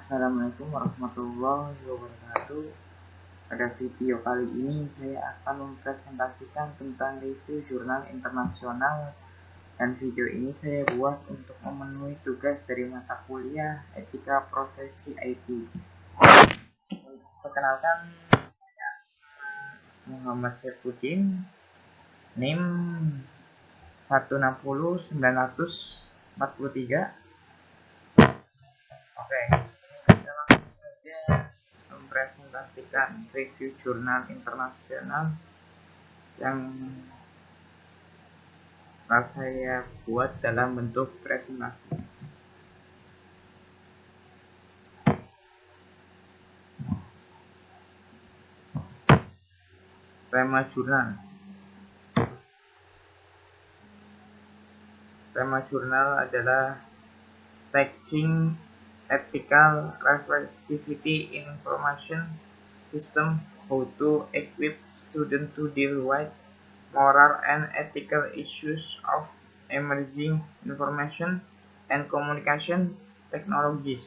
Assalamualaikum warahmatullahi wabarakatuh. Pada video kali ini saya akan mempresentasikan tentang review jurnal internasional, dan video ini saya buat untuk memenuhi tugas dari mata kuliah Etika Profesi IT. Perkenalkan, saya Muhammad Saifuddin, NIM 160943. Oke, kita langsung saja mempresentasikan review jurnal internasional yang saya buat dalam bentuk presentasi. Tema jurnal adalah Teaching Ethical Reflexivity in Information System: How to Equip Students to Deal with Moral and Ethical Issues of Emerging Information and Communication Technologies.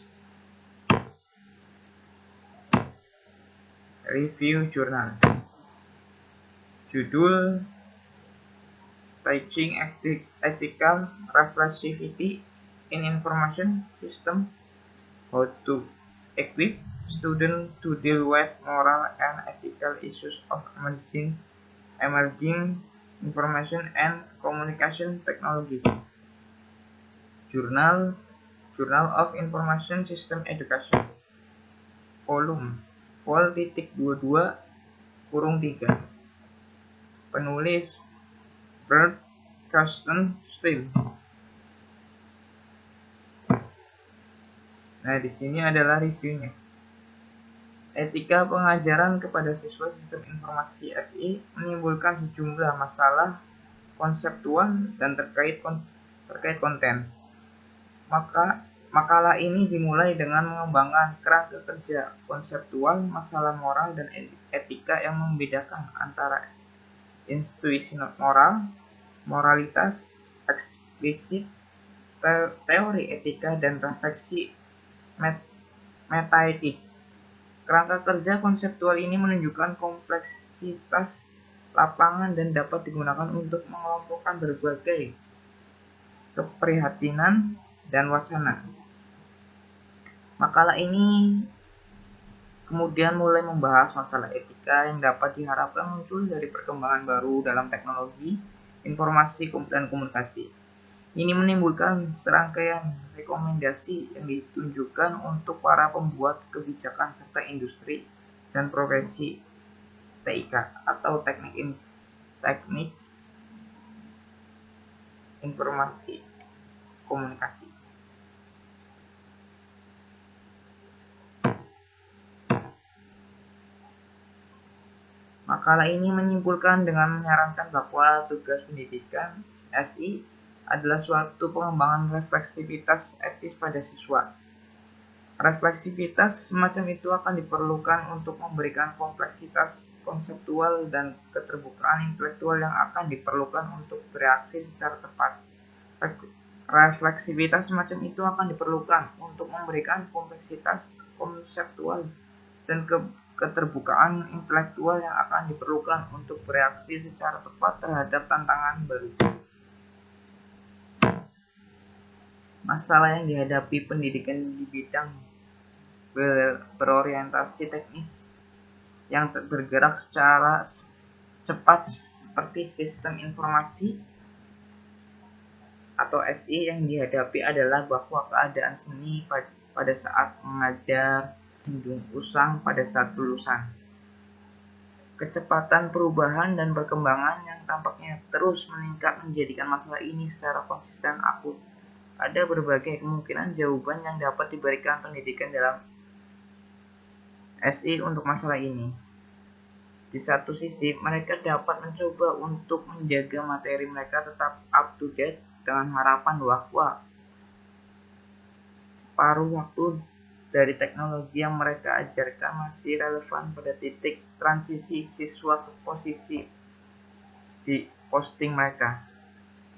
Review jurnal. Judul: Teaching Ethical Reflexivity in Information System: How to Equip Students to Deal with Moral and Ethical Issues of Emerging Information and Communication Technologies. Journal of Information System Education. Volume Vol.22-3. Penulis Bert Karsten Steele. Nah, di sini adalah reviewnya. Etika pengajaran kepada siswa sistem informasi SI menimbulkan sejumlah masalah konseptual dan terkait konten. Makalah ini dimulai dengan mengembangkan kerangka kerja konseptual masalah moral dan etika yang membedakan antara institusi moral, moralitas eksplisit, teori etika, dan refleksi metaetis. Kerangka kerja konseptual ini menunjukkan kompleksitas lapangan dan dapat digunakan untuk mengelompokkan berbagai keprihatinan dan wacana. Makalah ini kemudian mulai membahas masalah etika yang dapat diharapkan muncul dari perkembangan baru dalam teknologi, informasi, dan komunikasi. Ini menimbulkan serangkaian rekomendasi yang ditunjukkan untuk para pembuat kebijakan serta industri dan profesi TIK atau teknik informasi komunikasi. Makalah ini menyimpulkan dengan menyarankan bahwa tugas pendidikan SI adalah suatu pengembangan refleksivitas etis pada siswa. Refleksivitas semacam itu akan diperlukan untuk memberikan kompleksitas konseptual dan keterbukaan intelektual yang akan diperlukan untuk bereaksi secara tepat. Refleksivitas semacam itu akan diperlukan untuk memberikan kompleksitas konseptual dan keterbukaan intelektual yang akan diperlukan untuk bereaksi secara tepat terhadap tantangan baru. Masalah yang dihadapi pendidikan di bidang berorientasi teknis yang bergerak secara cepat seperti sistem informasi atau SI yang dihadapi adalah bahwa keadaan seni pada saat mengajar cenderung usang pada saat lulusan. Kecepatan perubahan dan perkembangan yang tampaknya terus meningkat menjadikan masalah ini secara konsisten akut. Ada berbagai kemungkinan jawaban yang dapat diberikan pendidikan dalam SI untuk masalah ini. Di satu sisi, mereka dapat mencoba untuk menjaga materi mereka tetap up to date dengan harapan bahwa paruh waktu dari teknologi yang mereka ajarkan masih relevan pada titik transisi siswa ke posisi di posting mereka.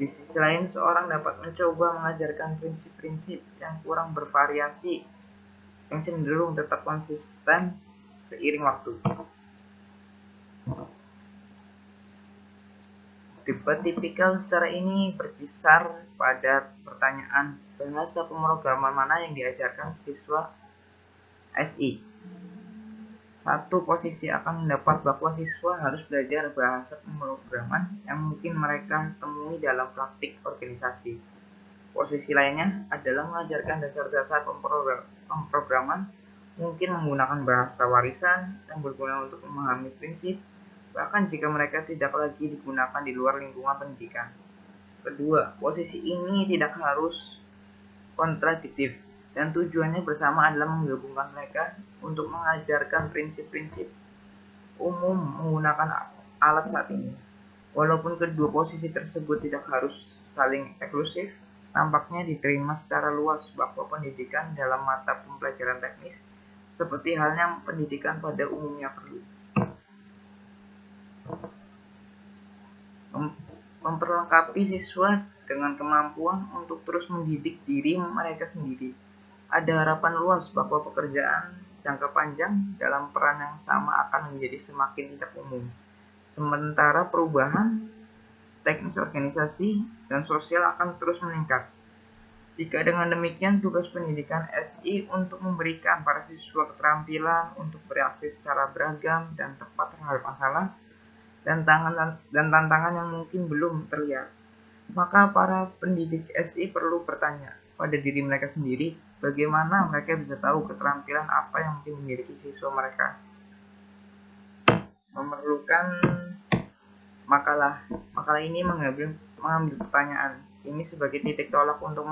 Di sisi lain, seorang dapat mencoba mengajarkan prinsip-prinsip yang kurang bervariasi yang cenderung tetap konsisten seiring waktu. Debat tipikal secara ini berkisar pada pertanyaan bahasa pemrograman mana yang diajarkan siswa SI. Satu posisi akan mendapat bahwa siswa harus belajar bahasa pemrograman yang mungkin mereka temui dalam praktik organisasi. Posisi lainnya adalah mengajarkan dasar-dasar pemrograman, mungkin menggunakan bahasa warisan yang berguna untuk memahami prinsip, bahkan jika mereka tidak lagi digunakan di luar lingkungan pendidikan. Kedua, posisi ini tidak harus kontradiktif, dan tujuannya bersama adalah menggabungkan mereka untuk mengajarkan prinsip-prinsip umum menggunakan alat saat ini. Walaupun kedua posisi tersebut tidak harus saling eksklusif, tampaknya diterima secara luas bahwa pendidikan dalam mata pembelajaran teknis seperti halnya pendidikan pada umumnya perlu memperlengkapi siswa dengan kemampuan untuk terus mendidik diri mereka sendiri. Ada harapan luas bahwa pekerjaan jangka panjang dalam peran yang sama akan menjadi semakin tidak umum. Sementara perubahan teknis organisasi dan sosial akan terus meningkat. Jika dengan demikian, tugas pendidikan SI untuk memberikan para siswa keterampilan untuk bereaksi secara beragam dan tepat terhadap masalah dan tantangan yang mungkin belum terlihat. Maka para pendidik SI perlu bertanya pada diri mereka sendiri, bagaimana mereka bisa tahu keterampilan apa yang mungkin dimiliki siswa mereka. Memerlukan makalah ini mengambil pertanyaan ini sebagai titik tolak untuk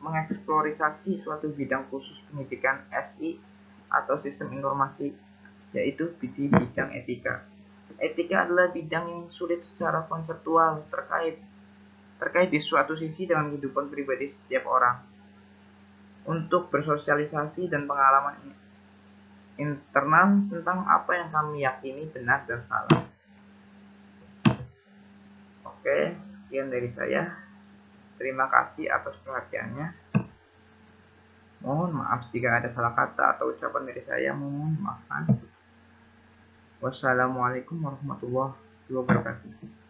mengeksplorasi suatu bidang khusus pendidikan SI atau sistem informasi, yaitu di bidang etika. Etika adalah bidang yang sulit secara konseptual terkait di suatu sisi dengan kehidupan pribadi setiap orang. Untuk bersosialisasi dan pengalaman internal tentang apa yang kami yakini benar dan salah. Oke, sekian dari saya. Terima kasih atas perhatiannya. Mohon maaf jika ada salah kata atau ucapan dari saya, mohon maafkan. Wassalamualaikum warahmatullahi wabarakatuh.